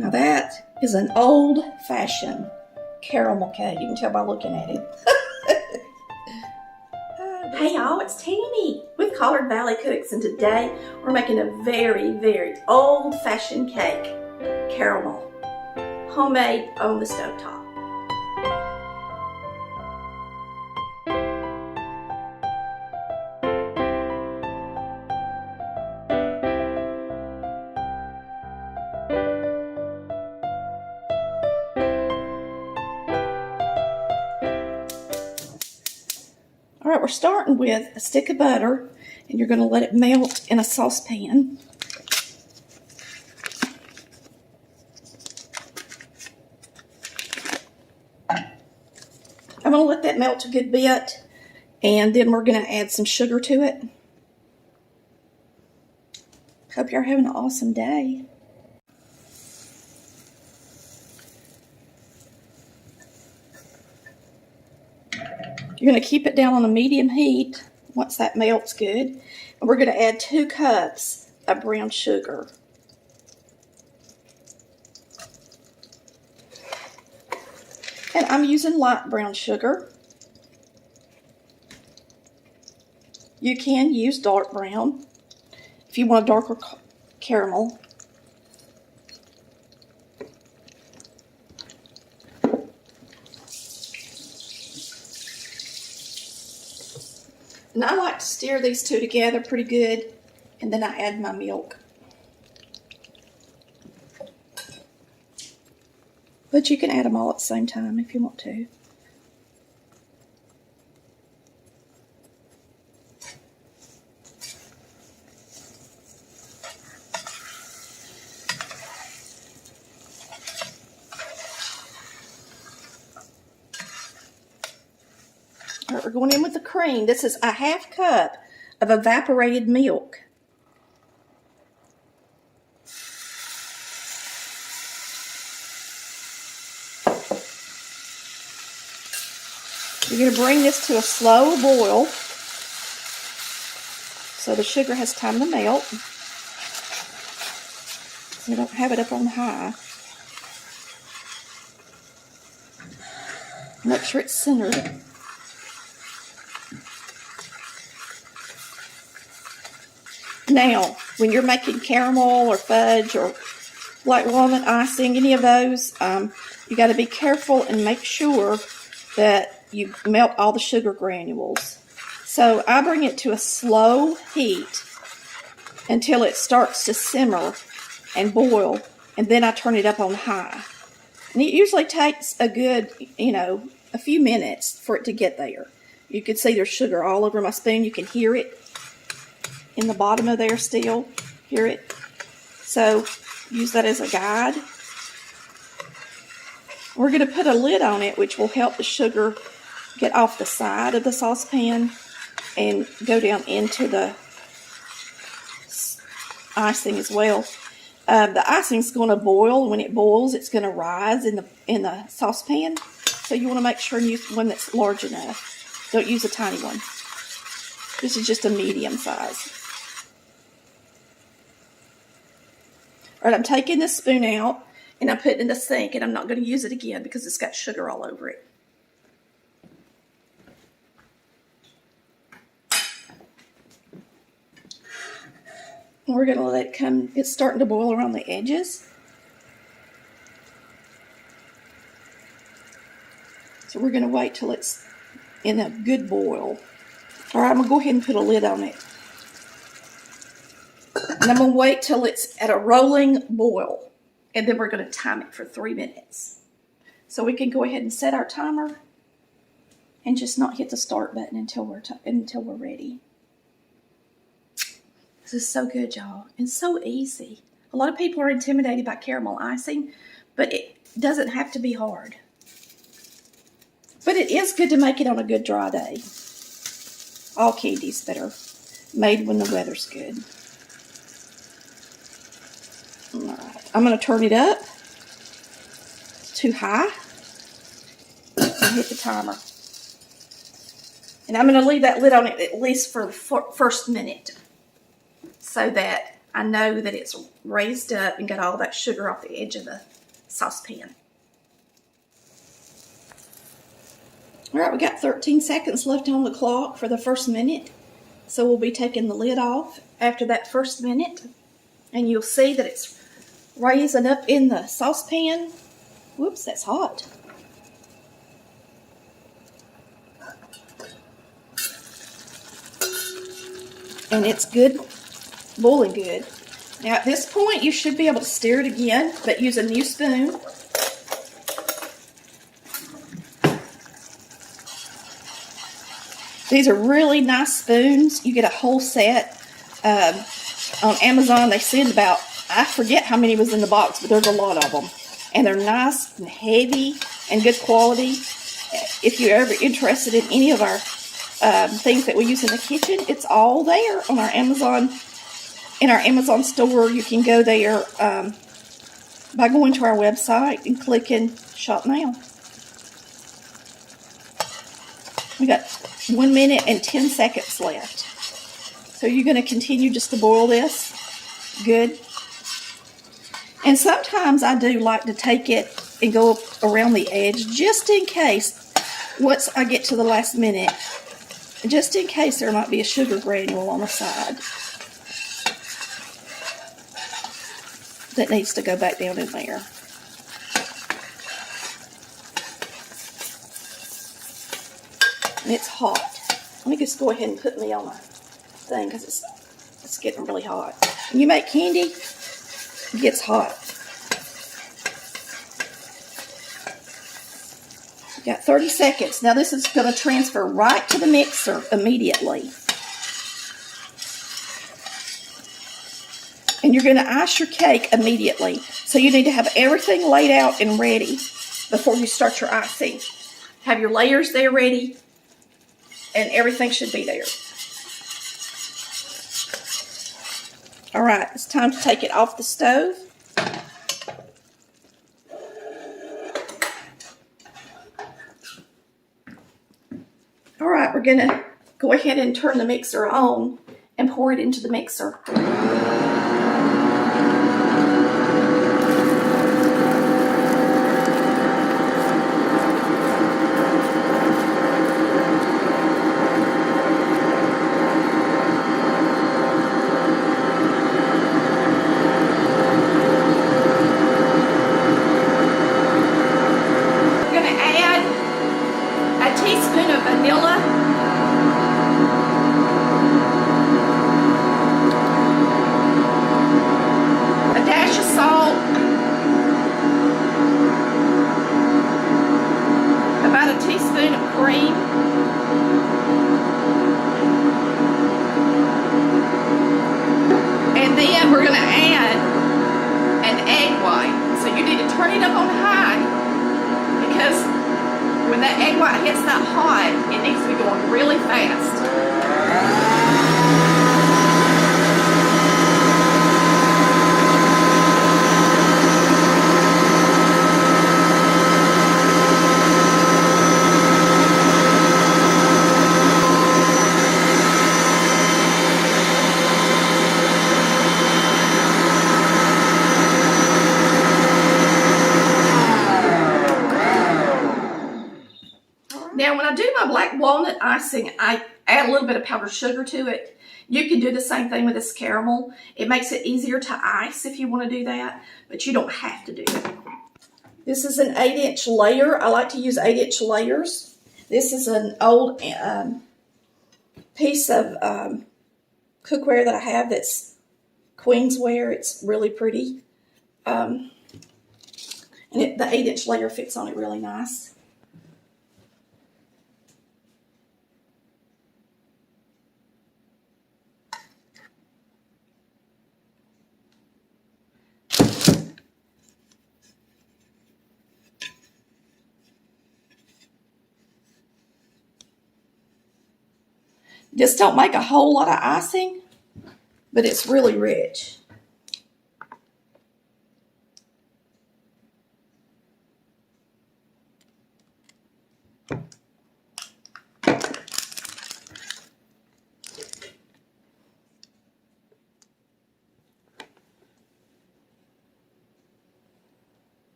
Now that is an old-fashioned caramel cake. You can tell by looking at it. Hey y'all, it's Tammy with Collard Valley Cooks, and today we're making a very, very old-fashioned cake, caramel, homemade on the stovetop. All right, we're starting with a stick of butter, and you're going to let it melt in a saucepan. I'm going to let that melt a good bit, and then we're going to add some sugar to it. Hope you're having an awesome day. You're going to keep it down on a medium heat once that melts good. And we're going to add 2 cups of brown sugar. And I'm using light brown sugar. You can use dark brown if you want a darker caramel. And I like to stir these two together pretty good, and then I add my milk. But you can add them all at the same time if you want to. All right, we're going in with the cream. This is a 1/2 cup of evaporated milk. You're going to bring this to a slow boil so the sugar has time to melt. So you don't have it up on high. Make sure it's centered. Now, when you're making caramel or fudge or white walnut icing, any of those, you got to be careful and make sure that you melt all the sugar granules. So I bring it to a slow heat until it starts to simmer and boil, and then I turn it up on high. And it usually takes a good, a few minutes for it to get there. You can see there's sugar all over my spoon. You can hear it in the bottom of there still. Hear it? So use that as a guide. We're going to put a lid on it, which will help the sugar get off the side of the saucepan and go down into the icing as well. The icing is going to boil. When it boils, it's going to rise in the saucepan. So you want to make sure you use one that's large enough. Don't use a tiny one. This is just a medium size. All right, I'm taking this spoon out and I'm putting it in the sink, and I'm not going to use it again because it's got sugar all over it. And we're going to let it come, it's starting to boil around the edges. So we're going to wait till it's in a good boil. All right, I'm going to go ahead and put a lid on it. And I'm going to wait till it's at a rolling boil. And then we're going to time it for 3 minutes. So we can go ahead and set our timer and just not hit the start button until we're ready. This is so good, y'all, and so easy. A lot of people are intimidated by caramel icing, but it doesn't have to be hard. But it is good to make it on a good dry day. All candies that are made when the weather's good. All right, I'm going to turn it up. It's too high. And hit the timer. And I'm going to leave that lid on it at least for the first minute, so that I know that it's raised up and got all that sugar off the edge of the saucepan. All right, we got 13 seconds left on the clock for the first minute. So we'll be taking the lid off after that first minute. And you'll see that it's raising up in the saucepan. Whoops, that's hot. And it's good, boiling good. Now at this point, you should be able to stir it again, but use a new spoon. These are really nice spoons. You get a whole set. On Amazon, they send about, I forget how many was in the box, but there's a lot of them. And they're nice and heavy and good quality. If you're ever interested in any of our things that we use in the kitchen, it's all there on our Amazon. In our Amazon store, you can go there by going to our website and clicking Shop Now. We got 1 minute and 10 seconds left. So you're going to continue just to boil this. Good. And sometimes I do like to take it and go around the edge just in case, once I get to the last minute, just in case there might be a sugar granule on the side that needs to go back down in there. And it's hot. Let me just go ahead and put me on my thing because it's getting really hot. When you make candy, it gets hot. You got 30 seconds. Now this is going to transfer right to the mixer immediately. And you're going to ice your cake immediately. So you need to have everything laid out and ready before you start your icing. Have your layers there ready. And everything should be there. All right, it's time to take it off the stove. All right, we're gonna go ahead and turn the mixer on and pour it into the mixer. When that egg white hits that hot, it needs to be going really fast. Now, when I do my black walnut icing, I add a little bit of powdered sugar to it. You can do the same thing with this caramel. It makes it easier to ice if you want to do that, but you don't have to do it. This is an 8-inch layer. I like to use 8-inch layers. This is an old piece of cookware that I have that's queensware. It's really pretty. And the 8-inch layer fits on it really nice. Just don't make a whole lot of icing, but it's really rich.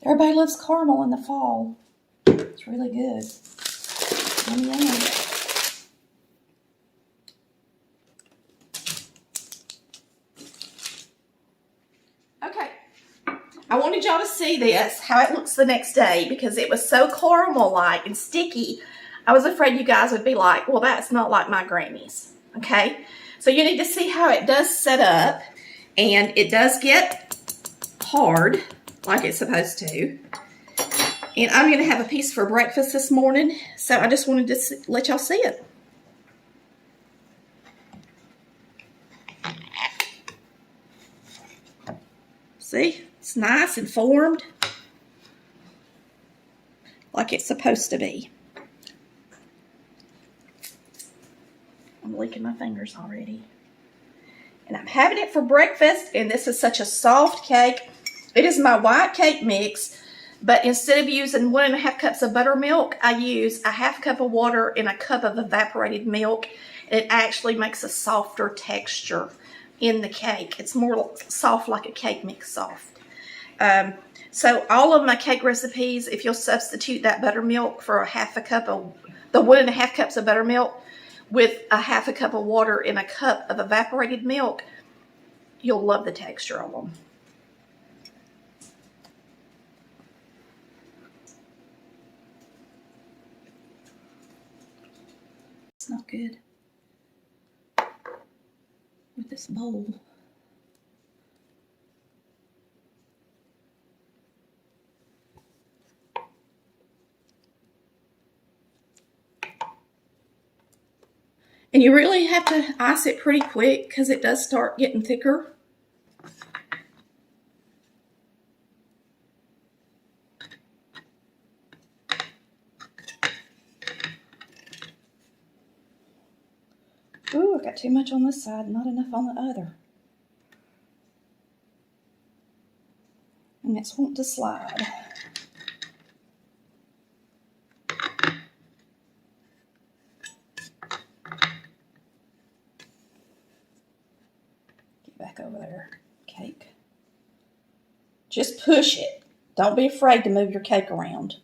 Everybody loves caramel in the fall. It's really good. Yum, yum. Okay. I wanted y'all to see this, how it looks the next day, because it was so caramel-like and sticky. I was afraid you guys would be like, well, that's not like my Granny's. Okay? So you need to see how it does set up, and it does get hard like it's supposed to. And I'm going to have a piece for breakfast this morning, so I just wanted to let y'all see it. See? It's nice and formed like it's supposed to be. I'm licking my fingers already. And I'm having it for breakfast, and this is such a soft cake. It is my white cake mix, but instead of using 1.5 cups of buttermilk, I use a 1/2 cup of water and a cup of evaporated milk. It actually makes a softer texture in the cake. It's more soft, like a cake mix soft. So all of my cake recipes, if you'll substitute that buttermilk for the 1.5 cups of buttermilk with a 1/2 cup of water and a cup of evaporated milk, you'll love the texture of them. It's not good with this bowl. And you really have to ice it pretty quick because it does start getting thicker. Ooh, I got too much on this side, not enough on the other. And it's wanting to slide. Get back over there, cake. Just push it. Don't be afraid to move your cake around.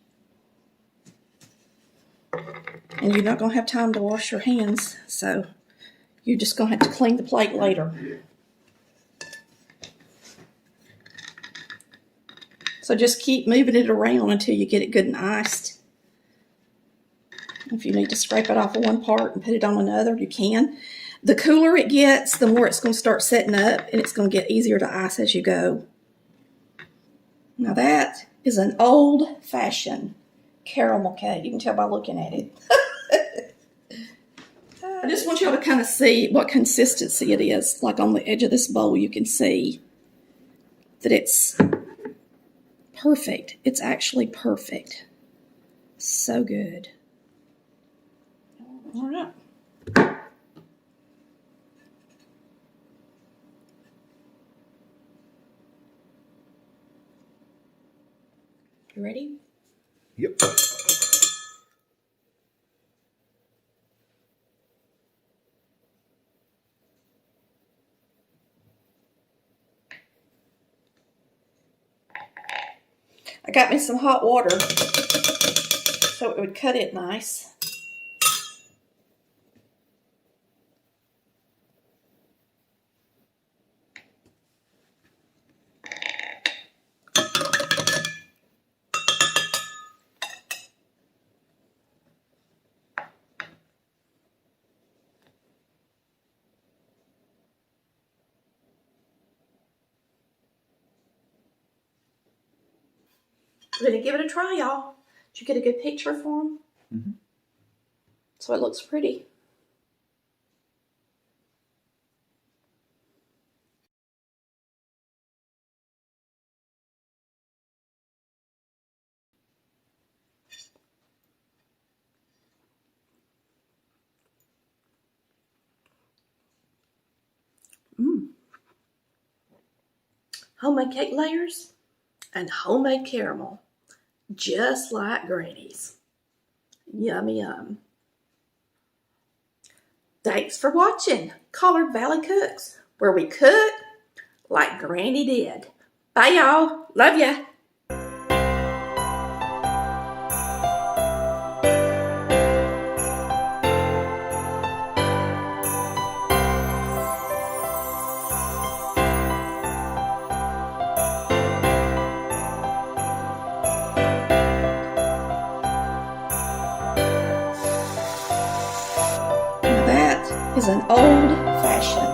And you're not going to have time to wash your hands, so you're just going to have to clean the plate later. So just keep moving it around until you get it good and iced. If you need to scrape it off of one part and put it on another, you can. The cooler it gets, the more it's going to start setting up, and it's going to get easier to ice as you go. Now that is an old-fashioned caramel cake. You can tell by looking at it. I just want y'all to kind of see what consistency it is. Like on the edge of this bowl, you can see that it's perfect. It's actually perfect. So good. All right. You ready? Yep. I got me some hot water so it would cut it nice. We're going to give it a try, y'all. Did you get a good picture for them? Mm-hmm. So it looks pretty. Homemade cake layers and homemade caramel. Just like Granny's. Yum, yum. Thanks for watching Collard Valley Cooks, where we cook like Granny did. Bye, y'all. Love ya. is an old-fashioned